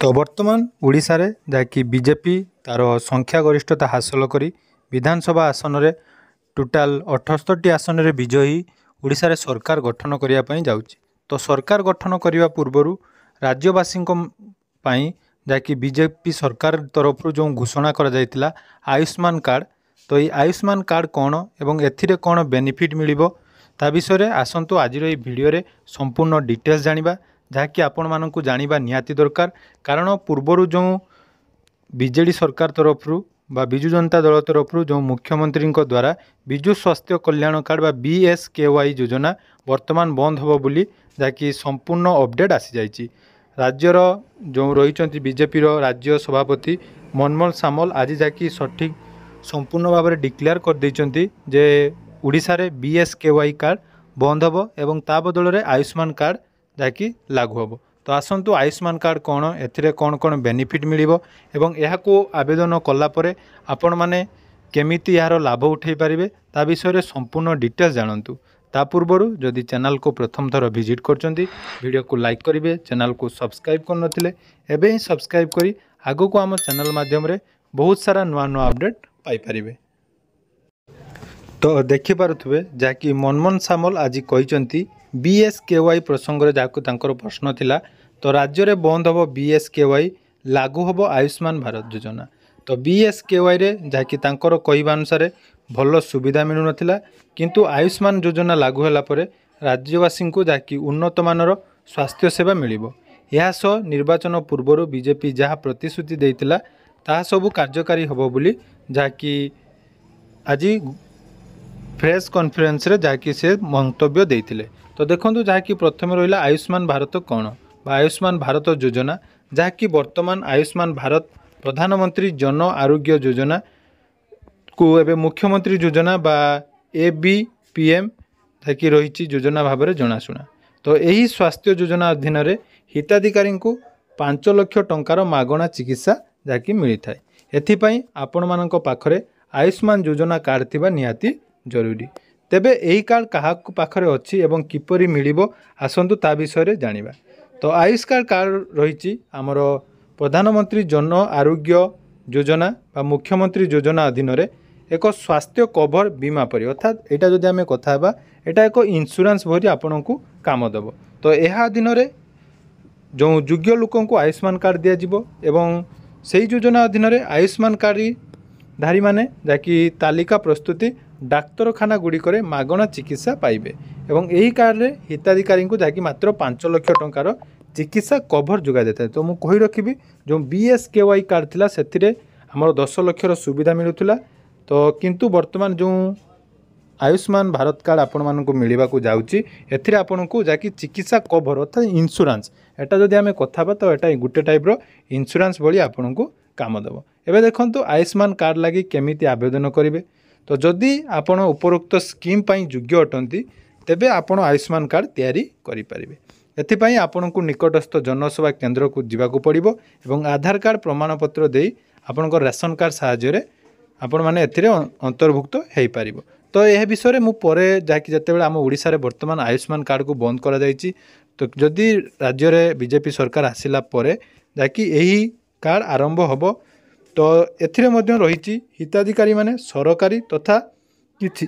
तो बर्तमान ओडिशा रे जहाँकि बीजेपी तार संख्या गरिष्ठता हासिल करी विधानसभा आसन रे टोटाल 78 आसन रे विजयी ओडिशा रे सरकार गठन करिया पई जाउची। तो सरकार गठन करिवा पूर्वरु राज्यवासी जहाँकि बीजेपी सरकार तरफ जो घोषणा करा जायतिला आयुष्मान कार्ड। तो ये आयुष्मान कार्ड कौन एवं एथिरे कौन बेनिफिट मिलिबो ता विषय रे आसंतु आज ये वीडियो रे संपूर्ण डिटेल्स जानिबा, जहाँकि आपण मानकु जानिबा निहाती दरकार। कारण पूर्वरु जो बीजेडी सरकार तरफ बा बिजु जनता दल तरफ जो मुख्यमंत्री द्वारा विजु स्वास्थ्य कल्याण कार्ड बा BSKY योजना वर्तमान बंद होबो बोली जहाँकि संपूर्ण अपडेट आसी जाइछि। राज्यर जो रही बीजेपी राज्य सभापति मनमोहन सामल आज जहाँकि सठिक संपूर्ण भाव में डिक्लेयर कर देइछन्ति जे ओडिशा रे BSKY कार्ड बंद होबो एवं ता बदल रे आयुष्मान कार्ड जहाँकि लागू होबो। तो आसंतु आयुष्मान कार्ड कौन, एथिरे कौन कौन बेनिफिट मिलिबो एवं एहाको आवेदन कला परे आपण माने केमिति यार लाभ उठै पारिबे ता विषय रे संपूर्ण डिटेल्स जानंतु। ता पूर्वरु जदि चैनल को प्रथम थर विजिट करचंती वीडियो को लाइक करिवे, चैनल को सब्सक्राइब कर नथिले एबे ही सब्सक्राइब करी आगो को आम चैनल माध्यम रे बहुत सारा नुआ नुआ अपडेट पाई पारिबे। तो देखि पारुथबे जाकि मनमोहन सामल आज कहिसंती BSKY प्रसंग रे जाको तांकर प्रश्न थिला। तो राज्य रे बंद होबो BSKY, लागू होबो आयुष्मान भारत योजना। तो BSKY रे जाकि तांकर कहवा अनुसार भल सुविधा मिलु नथिला, किंतु आयुष्मान योजना लागू होला परे राज्यवासी को जाकि उन्नत मानर स्वास्थ्य सेवा मिलिबो। यह सह निर्वाचन पूर्वरु बीजेपी जहाँ प्रतिश्रुति देइतिला ताहा सबु कार्यकारी होबो बोली जाकि आज प्रेस कॉन्फ्रेंस रे जाकि से मंतव्य देइतिले। तो देखंतु जाकि प्रथम रहिला आयुष्मान भारत कौन बा आयुष्मान भारत योजना, जाकि वर्तमान आयुष्मान भारत प्रधानमंत्री जन आरोग्य योजना को एबे मुख्यमंत्री योजना बा ABPM जाकि रही योजना भाव में जनाशुना। तो यही स्वास्थ्य योजना अधीन रे हिताधिकारी को 5 लाख टंकार मागणा चिकित्सा जाकि मिलता है। एथिपाई आपण मानक पाखरे आयुष्मान योजना कार्ड थिबा निहाती जरूरी। तेबे एही कार्ड कहा पाखरे अछि एवं किपरि मिलिबो आसंतु ता विषय रे जानिबा। तो आयुष्मान कार्ड रही आमर प्रधानमंत्री जन आरोग्य योजना बा मुख्यमंत्री योजना अधीन रे एक स्वास्थ्य कवर बीमा परि, अर्थात एटा जदि आमे कथा हेबा एटा एक इंश्योरेंस भरी आपन को काम देबो। तो एहा अधीन रे जो योग्य लोकन को आयुष्मान कार्ड दिया जिवो एवं सेही योजना अधीन रे आयुष्मान कार्ड धारी माने जाकि तालिका प्रस्तुति डाक्तरखाना गुड़िक मागणा चिकित्सा पाइबे एवं यही कार्ड रे हिताधिकारी को जाकि मात्र 5 लाख टंकार चिकित्सा कवर जोगा देता है। तो मुझे कही रखी जो BSKY कार्ड थिला सेथिरे हमर 10 लाख सुविधा मिलुथिला। तो किंतु वर्तमान जो आयुष्मान भारत कार्ड आपण मानक मिलवा को जाउची एथिरे आपण को जाकि चिकित्सा कवर अर्थात इंश्योरेंस एटा जदि आमे कथा बा तो एटा गुटे टाइप रो इंश्योरेंस भली आपण को काम देबो। एबे देखंतु आयुष्मान कार्ड लागि केमिति आवेदन करिवे। तो जदि आपण उपरोक्त स्कीम पई योग्य अटंती तेबे आपण आयुष्मान कार्ड तैयारी करि परिबे। एथिपाई आपण को निकटस्थ जनसेवा केंद्र को जिबाको पड़िबो एवं आधार कार्ड प्रमाणपत्र देई आपणकर रेशन कार्ड साहाय्य रे आपण माने एथिरे अंतर्भुक्त हेई पारिबो। तो यह विषय में मुझे जाकि जितेबाला आम ओडिशा रे वर्तमान आयुष्मान कार्ड को बंद करा जायछि, तो जदि राज्य रे बीजेपी सरकार आसिला परे जाकि यही कार्ड आरंभ होबो। तो एथिरे मध्य रही हिताधिकारी माने सरकारी तथा किछि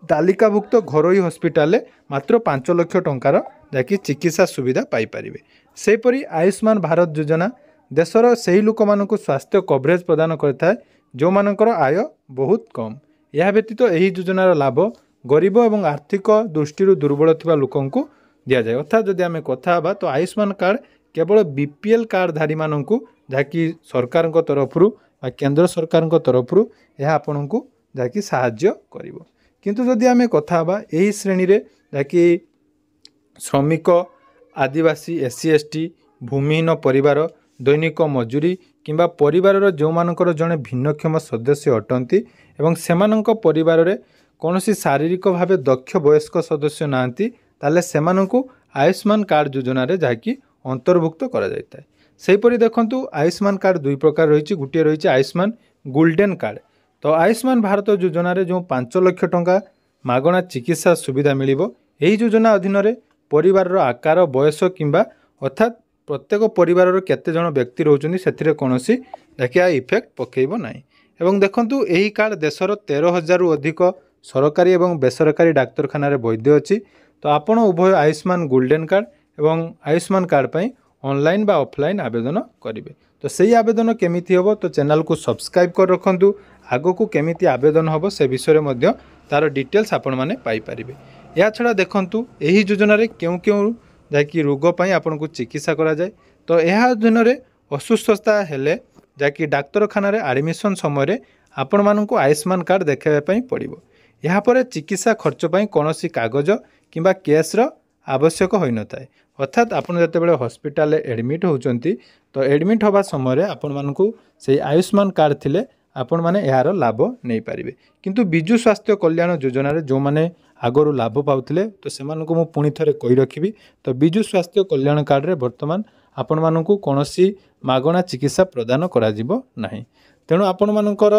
तालिकाभुक्त घरोई हस्पिटाल मात्र 5 लाख टंकार जाकि चिकित्सा सुविधा पाई पारिबे। सेपरि आयुष्मान भारत योजना देशर सही लोक मानक स्वास्थ्य कवरेज प्रदान करता जो मानकर आय बहुत कम। यह व्यतीत यही योजनार लाभ गरीब और आर्थिक दृष्टि दुर्बल थिबा लोकन को दिया जाए। अर्थात जदि आमे कथा बा तो आयुष्मान कार्ड केवल BPL कार्डधारी मानक जहाँकि सरकार तरफ केंद्र सरकार तरफ यह आपण को जहाँकि साहाय्य करिवो। किंतु जदि आमे कथा बा एही श्रेणी रे जहाँकि श्रमिक आदिवासी SC ST भूमिहीन परिवार दैनिक मजूरी किंबा परिवार जो मानकर जड़े भिन्नक्षम सदस्य अटंती एवं सेमानंक परिवार रे कौनसी शारीरिक भाव दक्ष वयस्क सदस्य नांती ताले सेमानंकु आयुष्मान कार्ड योजना रे जाकि अंतर्भुक्त करा जायता है। सेहीपरि देखंतु आयुष्मान कार्ड दुई प्रकार रही, गोटे रही आयुष्मान गोल्डन कार्ड। तो आयुष्मान भारत योजना रे जो 5 लाख टंका मागणा चिकित्सा सुविधा मिलिबो। एही योजना अधीन रे परिवार रो आकार बयस किंबा अर्थात प्रत्येक परिवार केते जण व्यक्ति रोचुनी सेथिरे कोनोसी देखिया इफेक्ट पकेइबो नाही। एवं देखंतु एही कार्ड देशर 13,000 रु अधिक सरकारी एवं बेसरकारी डाक्तरखाना रे वैध अछि। तो आपण उभय आयुष्मान गोल्डन कार्ड एवं आयुष्मान कार्ड पई ऑनलाइन बा ऑफलाइन आवेदन करेंगे। तो सही आवेदन केमिति होबो तो चैनल को सब्सक्राइब कर रखंतु। आगो को केमिति आवेदन होबो से विषय मध्य तार डिटेल्स आपण माने पाई परिबे। या छड़ा देखंतु एही योजना रे केउ केउ जाकि रोग पई आपण को चिकित्सा करा जाय। तो एहा योजना रे असुस्थता हेले जाकि डाक्तरखाना रे एडमिशन समय रे आपण मानन को आयुष्मान कार्ड देखाबे पई पड़िबो। यहाँ पर चिकित्सा खर्च पई कोनोसी कागज किंबा केस रो आवश्यक होई न थाए। अर्थात आपण जते बेले हॉस्पिटल एडमिट होचंती तो एडमिट होबा समय रे आपण मानकू से आयुष्मान कार्ड थिले आपण माने यार लाभ नहीं पारिबे। किंतु बिजु स्वास्थ्य कल्याण योजना रे जो माने आगरु लाभ पाउथिले तो सेमानकू मु पुणी थरे कहि रखिबी। तो बिजु स्वास्थ्य कल्याण कार्ड रे वर्तमान आपण मानकू कोनोसी मागणा चिकित्सा प्रदान करा जिवो नाही। तेणु आपण मानकर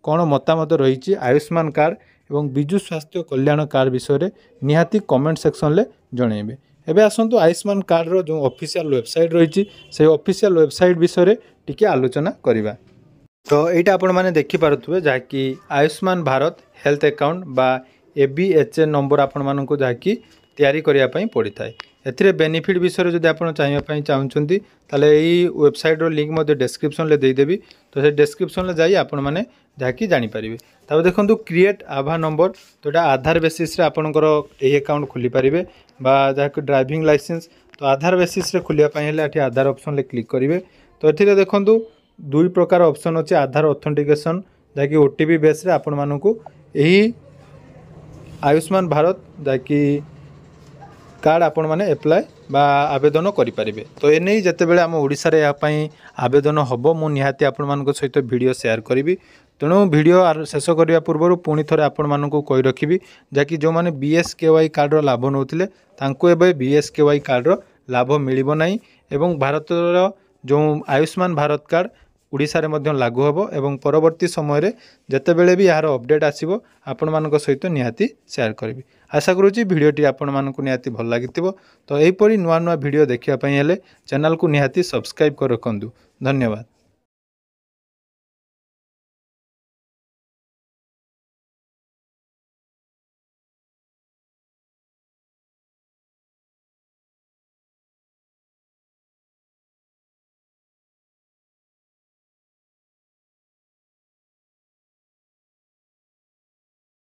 कोन मतामत रहिछि आयुष्मान कार्ड एवं बिजु स्वास्थ्य कल्याण कार्ड विषय रे निहाती कमेंट सेक्शन ले जणेबे। एबे आसंतु आयुष्मान कार्ड रो जो ऑफिशियल वेबसाइट रही से ऑफिशियल वेबसाइट विषय टिके आलोचना करिबा। तो एटा आपण माने देखि पारुथबे जाकि आयुष्मान भारत हेल्थ अकाउंट बा ABHA नंबर आपण मानकु जाकि तयारी करिया पई पड़ी थाए। एथिरे बेनिफिट विषय जदि आपण चाहिया पई चाहुचंती ताले एई वेबसाइट रो लिंक मध्ये डिस्क्रिप्शन ले देई देबी। तो से डिस्क्रिप्शन ले जाई आपण माने जाकि जानि परिबे। तब देखंतु क्रिएट आभा नंबर तो एटा आधार बेसिस रे आपणकर एई अकाउंट खुली परिबे बा जाकि ड्राइविंग लाइसेंस तो आधार बेसिस रे खुलिया पई हेले एठी आधार ऑप्शन ले क्लिक करिवे। तो एथिरे देखंतु दुई प्रकार ऑप्शन अछि आधार ऑथेंटिकेशन जाकि OTP बेस रे आपण मानकू एही आयुष्मान भारत जाकि कार्ड आपण माने अप्लाई बा आवेदन करि परिबे। तो ए नै जते बेले हम ओडिसा रे या पई आवेदन हबो मु निहाती आपण मानको सहित वीडियो शेयर करिवि। तेणु वीडियो शेष करने पूर्व पुणी थे आपण मानक कही रखी जहाँकि जो मैंने BSKY कार्ड रो लाभ नौते तांको एबे BSKY कार्ड रो लाभ मिलिबो नाही। एवं भारत जो आयुष्मान भारत कार्ड उड़ीसा रे मध्य लागू होबो एवं परवर्ती समय रे जते बेले भी यार अपडेट आसीबो आपण मानक सहित निहाती शेयर करिवि। आशा करूची वीडियोटी आपण मानक निहाती भल लागितिबो। तो एही परी नुआ नुआ वीडियो देखिया पई हेले चैनल को निहाती सब्सक्राइब कर रखंतु। धन्यवाद।